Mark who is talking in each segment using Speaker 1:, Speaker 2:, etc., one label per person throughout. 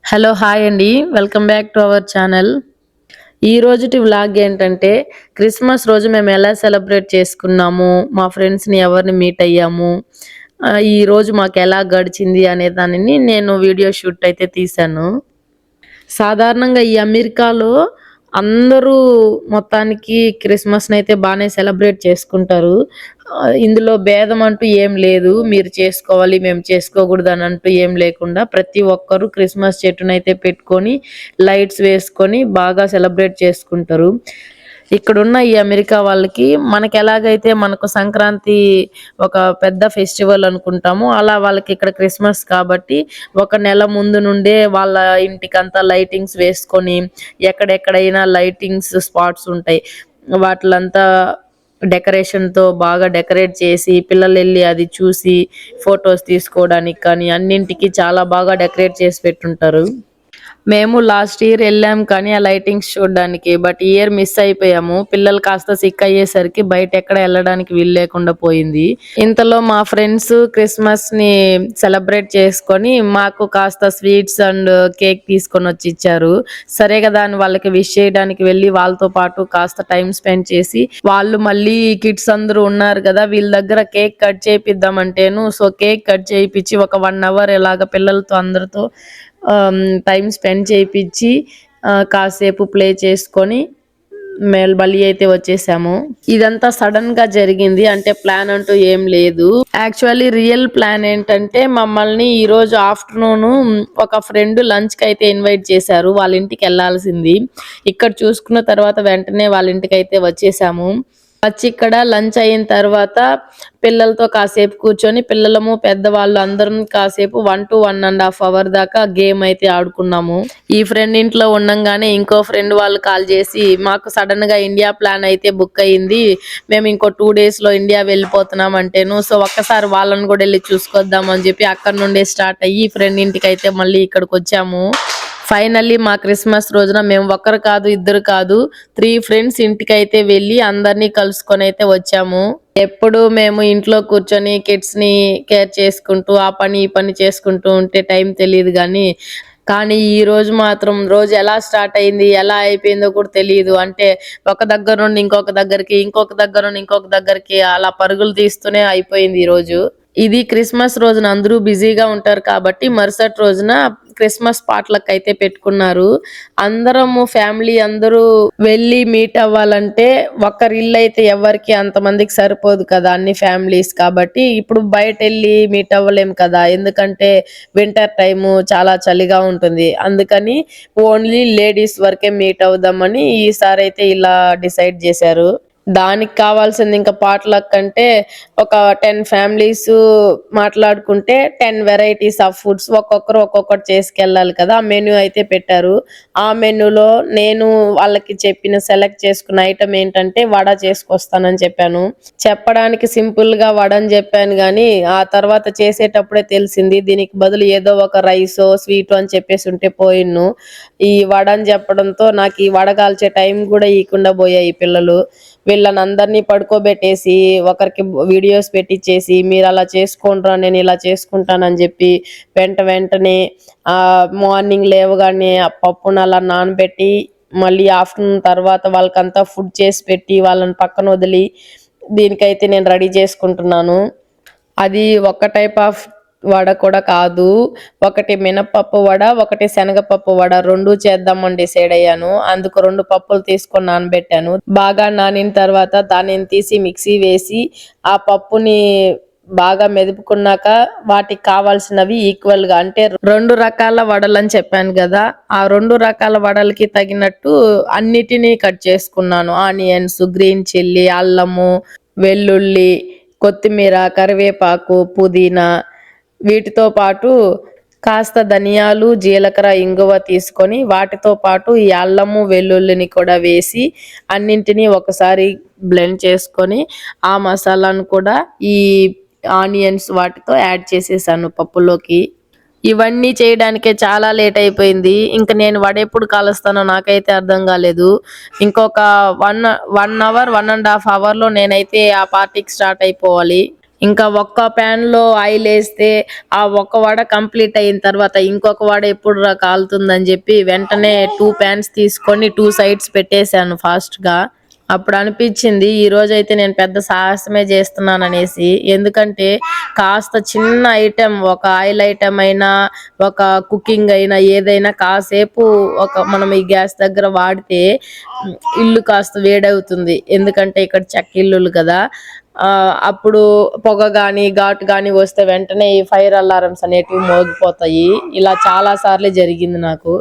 Speaker 1: Hello hi అండి. Welcome back to our channel. ఈ రోజుటి వ్లాగ్ ఏంటంటే క్రిస్మస్ రోజు మేము ఎలా సెలబ్రేట్ చేసుకున్నాము, మా ఫ్రెండ్స్‌ని ఎవరిని మీట్ అయ్యాము, ఈ రోజు మాకు ఎలా గడిచింది అనే దానిని నేను వీడియో షూట్ అయితే తీశాను. సాధారణంగా ఈ అమెరికాలో అందరూ మొత్తానికి క్రిస్మస్‌నైతే బానే సెలబ్రేట్ చేసుకుంటారు. ఇందులో భేదం అంటూ ఏం లేదు. మీరు చేసుకోవాలి, మేము చేసుకోకూడదనంటూ ఏం లేకుండా ప్రతి ఒక్కరు క్రిస్మస్ చెట్టునైతే పెట్టుకొని, లైట్స్ వేసుకొని బాగా సెలబ్రేట్ చేసుకుంటారు. ఇక్కడున్న ఈ అమెరికా వాళ్ళకి మనకెలాగైతే మనకు సంక్రాంతి ఒక పెద్ద ఫెస్టివల్ అనుకుంటామో, అలా వాళ్ళకి ఇక్కడ క్రిస్మస్ కాబట్టి ఒక నెల ముందు నుండే వాళ్ళ ఇంటికంతా లైటింగ్స్ వేసుకొని, ఎక్కడెక్కడైనా లైటింగ్స్ స్పాట్స్ ఉంటాయి. వాటిలంతా డెకరేషన్‌తో బాగా డెకరేట్ చేసి, పిల్లలెళ్లి అది చూసి ఫోటోస్ తీసుకోవడానికి కానీ, అన్నింటికి చాలా బాగా డెకరేట్ చేసి పెట్టుంటారు. మేము లాస్ట్ ఇయర్ ఎళ్ళాం కానీ ఆ లైటింగ్స్ చూడ్డానికి. బట్ ఈ ఇయర్ మిస్ అయిపోయాము. పిల్లలు కాస్త సిక్ అయ్యేసరికి బయటెక్కడ ఎళ్ళడానికి వీలు లేకుండా పోయింది. ఇంతలో మా ఫ్రెండ్స్ క్రిస్మస్‌ని సెలబ్రేట్ చేసుకొని మాకు కాస్త స్వీట్స్ అండ్ కేక్ తీసుకొనొచ్చి ఇచ్చారు. సరే గదా అని వాళ్ళకి విష్ చేయడానికి వెళ్లి వాళ్ళతో పాటు కాస్త టైమ్ స్పెండ్ చేసి, వాళ్ళు మళ్ళీ కిడ్స్ అందరూ ఉన్నారు గదా! వీళ్ళ దగ్గర కేక్ కట్ చేపిద్దామంటేను కేక్ కట్ చేయిపిచ్చి ఒక 1 అవర్ ఇలాగ పిల్లలతో అందరితో టైమ్ స్పెండ్ చేపిచ్చి కాసేపు ప్లే చేసుకొని మళ్ళీ అయితే వచ్చేసాము. ఇదంతా సడన్ గా జరిగింది. అంటే ప్లాన్ అంటూ ఏం లేదు. యాక్చువల్లీ రియల్ ప్లాన్ ఏంటంటే మమ్మల్ని ఈ రోజు ఆఫ్టర్‌నూన్ ఒక ఫ్రెండ్ లంచ్‌కి అయితే ఇన్వైట్ చేశారు. వాళ్ళ ఇంటికి ఎళ్ళాల్సింది. ఇక్కడ చూసుకున్న తర్వాత వెంటనే వాళ్ళ ఇంటికైతే వచ్చేసాము. వచ్చి ఇక్కడ లంచ్ అయిన తర్వాత పిల్లలతో కాసేపు కూర్చొని పిల్లలము పెద్దవాళ్ళు అందరం కాసేపు 1 to 1.5 అవర్ దాకా గేమ్ అయితే ఆడుకున్నాము. ఈ ఫ్రెండ్ ఇంట్లో ఉండంగానే ఇంకో ఫ్రెండ్ వాళ్ళు కాల్ చేసి మాకు సడన్ గా ఇండియా ప్లాన్ అయితే బుక్ అయింది, మేము ఇంకో 2 days లో ఇండియా వెళ్ళిపోతున్నాం అంటేను ఒక్కసారి వాళ్ళని కూడా వెళ్ళి చూసుకొద్దాం అని చెప్పి అక్కడ నుండే స్టార్ట్ అయ్యి ఫ్రెండ్ ఇంటికి అయితే మళ్ళీ ఇక్కడికి వచ్చాము. ఫైనల్లీ మా క్రిస్మస్ రోజున మేము ఒకరు కాదు, ఇద్దరు కాదు, 3 ఫ్రెండ్స్ ఇంటికైతే వెళ్ళి అందరినీ కలుసుకొని అయితే వచ్చాము. ఎప్పుడు మేము ఇంట్లో కూర్చొని కిడ్స్‌ని కేర్ చేసుకుంటూ, ఆ పని, ఈ పని చేసుకుంటూ ఉంటే టైం తెలీదు గానీ, కానీ ఈ రోజు మాత్రం రోజు ఎలా స్టార్ట్ అయింది, ఎలా అయిపోయిందో కూడా తెలీదు. అంటే ఒక దగ్గర నుండి ఇంకొక దగ్గరికి, ఇంకొక దగ్గర నుండి ఇంకొక దగ్గరికి అలా పరుగులు తీస్తూనే అయిపోయింది ఈ రోజు. ఇది క్రిస్మస్ రోజున అందరూ బిజీగా ఉంటారు కాబట్టి మరుసటి రోజున క్రిస్మస్ పాట్‌లక్ అయితే పెట్టుకున్నారు. అందరము ఫ్యామిలీ అందరూ వెళ్లి మీట్ అవ్వాలంటే ఒక్కరి ఇల్లు అయితే ఎవరికి అంతమందికి సరిపోదు కదా, అన్ని ఫ్యామిలీస్ కాబట్టి ఇప్పుడు బయటెళ్ళి మీట్ అవ్వలేం కదా, ఎందుకంటే వింటర్ టైము చాలా చలిగా ఉంటుంది. అందుకని ఓన్లీ లేడీస్ వరకే మీట్ అవుదామని ఈసారి అయితే ఇలా డిసైడ్ చేశారు. దానికి కావాల్సింది ఇంకా పాట్‌లక్ అంటే ఒక 10 ఫ్యామిలీస్ మాట్లాడుకుంటే 10 వెరైటీస్ ఆఫ్ ఫుడ్స్ ఒక్కొక్కరు ఒక్కొక్కటి చేసుకెళ్ళాలి కదా, ఆ మెన్యూ అయితే పెట్టారు. ఆ మెన్యూలో నేను వాళ్ళకి సెలెక్ట్ చేసుకున్న ఐటమ్ ఏంటంటే వడ చేసుకొస్తానని చెప్పాను. చెప్పడానికి సింపుల్ గా వడని చెప్పాను గానీ ఆ తర్వాత చేసేటప్పుడే తెలిసింది దీనికి బదులు ఏదో ఒక రైసో స్వీటో అని చెప్పేసి ఉంటే పోయిన్ను. ఈ వడని చెప్పడంతో నాకు ఈ వడ కాల్చే టైం కూడా ఇయకుండా పోయాయి పిల్లలు. వీళ్ళనందరినీ పడుకోబెట్టేసి ఒకరికి వీడియోస్ పెట్టిచ్చేసి మీరు అలా చేసుకోండ్రా నేను ఇలా చేసుకుంటానని చెప్పి వెంటనే మార్నింగ్ లేవగానే ఆ పప్పును అలా నానబెట్టి మళ్ళీ ఆఫ్టర్నూన్ తర్వాత వాళ్ళకంతా ఫుడ్ చేసి పెట్టి వాళ్ళని పక్కన వదిలి దీనికైతే నేను రెడీ చేసుకుంటున్నాను. అది ఒక టైప్ ఆఫ్ వడ కూడా కాదు. ఒకటి మినపప్పు వడ, ఒకటి శనగపప్పు వడ 2 చేద్దామని డిసైడ్ అయ్యాను. అందుకు 2 పప్పులు తీసుకొని నానబెట్టాను. బాగా నానిన తర్వాత దానిని తీసి మిక్సీ వేసి ఆ పప్పుని బాగా మెదుపుకున్నాక వాటికి కావాల్సినవి ఈక్వల్ గా అంటే 2 రకాల వడలని చెప్పాను కదా, ఆ 2 రకాల వడలకి తగినట్టు అన్నిటినీ కట్ చేసుకున్నాను. ఆనియన్స్, గ్రీన్ చిల్లీ, అల్లము, వెల్లుల్లి, కొత్తిమీర, కరివేపాకు, పుదీనా, వీటితో పాటు కాస్త ధనియాలు, జీలకర్ర, ఇంగువ తీసుకొని వాటితో పాటు ఈ అల్లము, వెల్లుల్లిని కూడా వేసి అన్నింటినీ ఒకసారి బ్లెండ్ చేసుకొని ఆ మసాలాను కూడా ఈ ఆనియన్స్ వాటితో యాడ్ చేసేసాను పప్పులోకి. ఇవన్నీ చేయడానికే చాలా లేట్ అయిపోయింది. ఇంక నేను వడెప్పుడు కాలుస్తానో నాకైతే అర్థం కాలేదు. ఇంకొక 1 అవర్, 1.5 అవర్‌లో నేనైతే ఆ పార్టీకి స్టార్ట్ అయిపోవాలి. ఇంకా ఒక్క ప్యాన్ లో ఆయిల్ వేస్తే ఆ ఒక్క వడ కంప్లీట్ అయిన తర్వాత ఇంకొక వడ ఎప్పుడు కాలుతుందని చెప్పి వెంటనే 2 ప్యాన్స్ తీసుకొని 2 సైడ్స్ పెట్టేశాను ఫాస్ట్ గా. అప్పుడు అనిపించింది ఈ రోజు అయితే నేను పెద్ద సాహసమే చేస్తున్నాను అనేసి. ఎందుకంటే కాస్త చిన్న ఐటెం, ఒక ఆయిల్ ఐటెం అయినా, ఒక కుకింగ్ అయినా, ఏదైనా కాసేపు మనం ఈ గ్యాస్ దగ్గర వాడితే ఇల్లు కాస్త వేడవుతుంది. ఎందుకంటే ఇక్కడ చెక్క ఇల్లులు కదా. అప్పుడు పొగ గాని ఘాటు గాని వస్తే వెంటనే ఈ ఫైర్ అలారమ్స్ అనేటివి మోగిపోతాయి. ఇలా చాలా సార్లు జరిగింది నాకు.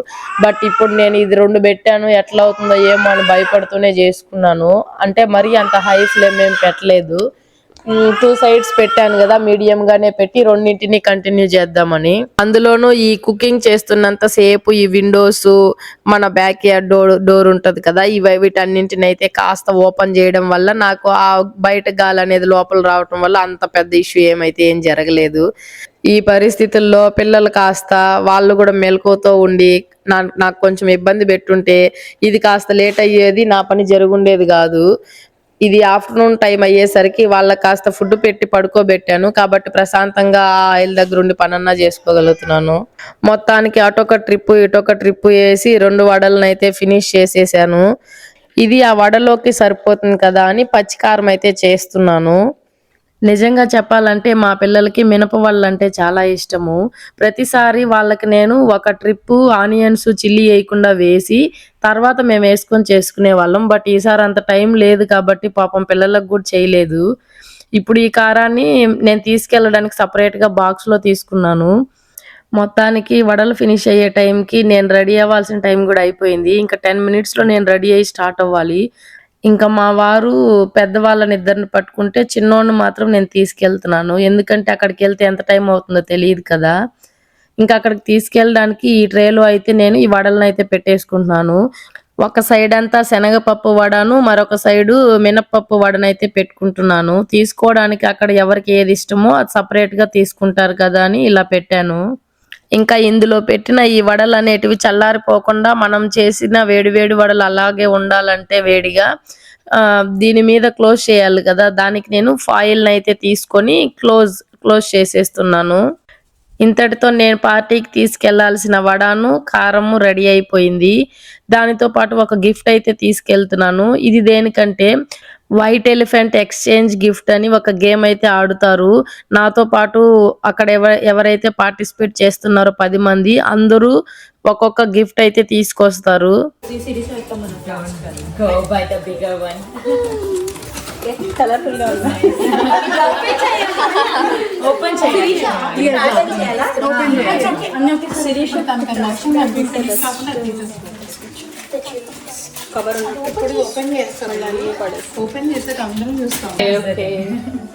Speaker 1: బట్ ఇప్పుడు నేను ఇది 2 పెట్టాను, ఎట్లా అవుతుందో ఏమో అని భయపడుతూనే చేసుకున్నాను. అంటే మరీ అంత హై ఫ్లేమ్ ఏం పెట్టలేదు. 2 సైడ్స్ పెట్టాను కదా, మీడియం గానే పెట్టి రెండింటిని కంటిన్యూ చేద్దామని. అందులోనూ ఈ కుకింగ్ చేస్తున్నంత సేపు ఈ విండోస్, మన బ్యాక్ యార్డ్ డోర్ ఉంటది కదా, వీటన్నింటిని అయితే కాస్త ఓపెన్ చేయడం వల్ల నాకు ఆ బయట గాలి అనేది లోపల రావటం వల్ల అంత పెద్ద ఇష్యూ ఏం జరగలేదు. ఈ పరిస్థితుల్లో పిల్లలు కాస్త వాళ్ళు కూడా మెలకువతో ఉండి నాకు కొంచెం ఇబ్బంది పెట్టుంటే ఇది కాస్త లేట్ అయ్యేది, నా పని జరుగుండేది కాదు. ఇది ఆఫ్టర్నూన్ టైం అయ్యేసరికి వాళ్ళకి కాస్త ఫుడ్ పెట్టి పడుకోబెట్టాను కాబట్టి ప్రశాంతంగా ఆ ఆయిల్ దగ్గర ఉండి పనన్నా చేసుకోగలుగుతున్నాను. మొత్తానికి అటొక ట్రిప్ ఇటొక ట్రిప్ వేసి 2 వడలను అయితే ఫినిష్ చేసేసాను. ఇది ఆ వడలోకి సరిపోతుంది కదా అని పచ్చికారం అయితే చేస్తున్నాను. నిజంగా చెప్పాలంటే మా పిల్లలకి మినప వడలంటే చాలా ఇష్టము. ప్రతిసారి వాళ్ళకి నేను ఒక ట్రిప్పు ఆనియన్స్, చిల్లీ వేయకుండా వేసి తర్వాత మేము వేసుకొని చేసుకునేవాళ్ళం. బట్ ఈసారి అంత టైం లేదు కాబట్టి పాపం పిల్లలకు కూడా చేయలేదు. ఇప్పుడు ఈ కారాన్ని నేను తీసుకెళ్ళడానికి సపరేట్గా బాక్స్లో తీసుకున్నాను. మొత్తానికి వడలు ఫినిష్ అయ్యే టైంకి నేను రెడీ అవ్వాల్సిన టైం కూడా అయిపోయింది. ఇంకా 10 మినిట్స్లో నేను రెడీ అయ్యి స్టార్ట్ అవ్వాలి. ఇంకా మా వారు పెద్దవాళ్ళని ఇద్దరిని పట్టుకుంటే చిన్నోడిని మాత్రం నేను తీసుకెళ్తున్నాను. ఎందుకంటే అక్కడికి వెళ్తే ఎంత టైం అవుతుందో తెలియదు కదా. ఇంకా అక్కడికి తీసుకెళ్ళడానికి ఈ ట్రేలో అయితే నేను ఈ వడలను అయితే పెట్టేసుకుంటున్నాను. ఒక సైడ్ అంతా శనగపప్పు వడను, మరొక సైడు మినప్పప్పు వడనైతే పెట్టుకుంటున్నాను. తీసుకోవడానికి అక్కడ ఎవరికి ఏది ఇష్టమో అది సపరేట్గా తీసుకుంటారు కదా అని ఇలా పెట్టాను. ఇంకా ఇందులో పెట్టిన ఈ వడలు అనేటివి చల్లారిపోకుండా మనం చేసిన వేడి వడలు అలాగే ఉండాలంటే వేడిగా దీని మీద క్లోజ్ చేయాలి కదా, దానికి నేను ఫాయిల్ అయితే తీసుకొని క్లోజ్ చేసేస్తున్నాను. ఇంతటితో నేను పార్టీకి తీసుకెళ్లాల్సిన వడను, కారము రెడీ అయిపోయింది. దానితో పాటు ఒక గిఫ్ట్ అయితే తీసుకెళ్తున్నాను. ఇది దేనికంటే వైట్ ఎలిఫెంట్ ఎక్స్చేంజ్ గిఫ్ట్ అని ఒక గేమ్ అయితే ఆడుతారు. నాతో పాటు అక్కడ ఎవరైతే పార్టిసిపేట్ చేస్తున్నారో 10 మంది అందరూ ఒక్కొక్క గిఫ్ట్ అయితే తీసుకొస్తారు.
Speaker 2: కలర్ఫుల్ గా ఉన్నాయి. ఓపెన్ చేయాలి. శిరీష్ కవర్ ఇప్పుడు ఓపెన్ చేస్తాం. ఓపెన్ చేస్తే అందరం చూస్తాం.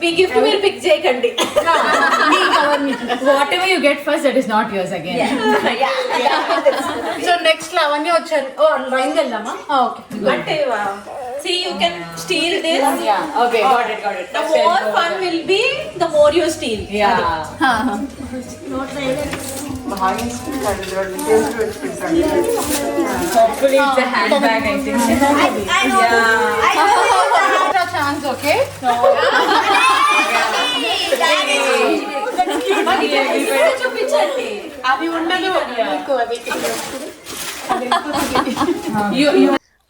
Speaker 2: మీ గిఫ్ట్ మీరు పిక్ చేయకండి.
Speaker 3: What ever you get first that is not yours again.
Speaker 2: So next లో అవన్నీ వచ్చారు. ఓ లైన్ వెళ్దామా? ఓకే.
Speaker 3: అంటే see you can steal this.
Speaker 2: Yeah.
Speaker 3: Okay, got it. The more fun will be the more you steal.
Speaker 2: Yeah.
Speaker 3: Hopefully it's a handbag, I think.
Speaker 2: I know. Yeah. Chance, okay?
Speaker 3: చూపించండి.
Speaker 2: అవి ఉండదు.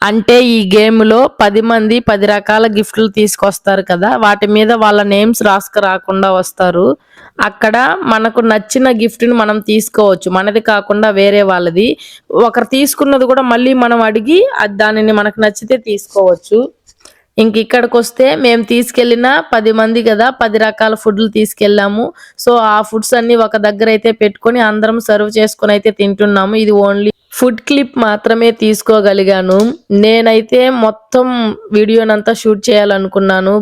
Speaker 1: అంటే ఈ game లో 10 మంది 10 రకాల గిఫ్ట్లు తీసుకొస్తారు కదా, వాటి మీద వాళ్ళ నేమ్స్ రాకుండా వస్తారు. అక్కడ మనకు నచ్చిన గిఫ్ట్ ని మనం తీసుకోవచ్చు, మనది కాకుండా వేరే వాళ్ళది. ఒకరు తీసుకున్నది కూడా మళ్ళీ మనం అడిగి దానిని మనకు నచ్చితే తీసుకోవచ్చు. ఇంక ఇక్కడికి వస్తే మేము తీసుకెళ్లిన 10 మంది కదా, 10 రకాల ఫుడ్లు తీసుకెళ్ళాము. సో ఆ ఫుడ్స్ అన్ని ఒక దగ్గర అయితే పెట్టుకొని అందరం సర్వ్ చేసుకొని అయితే తింటున్నాము. ఇది ఓన్లీ ఫుడ్ క్లిప్ మాత్రమే తీసుకోగలిగాను. నేనైతే మొత్తం వీడియోనంతా షూట్ చేయాలనుకున్నాను.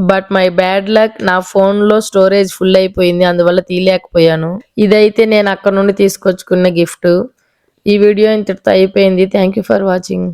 Speaker 1: బట్ మై బ్యాడ్ లక్, నా ఫోన్ లో స్టోరేజ్ ఫుల్ అయిపోయింది, అందువల్ల తీయలేకపోయాను. ఇదైతే నేను అక్కడ నుండి తీసుకొచ్చుకున్న గిఫ్ట్. ఈ వీడియో ఇంతటితో అయిపోయింది. Thank you for watching.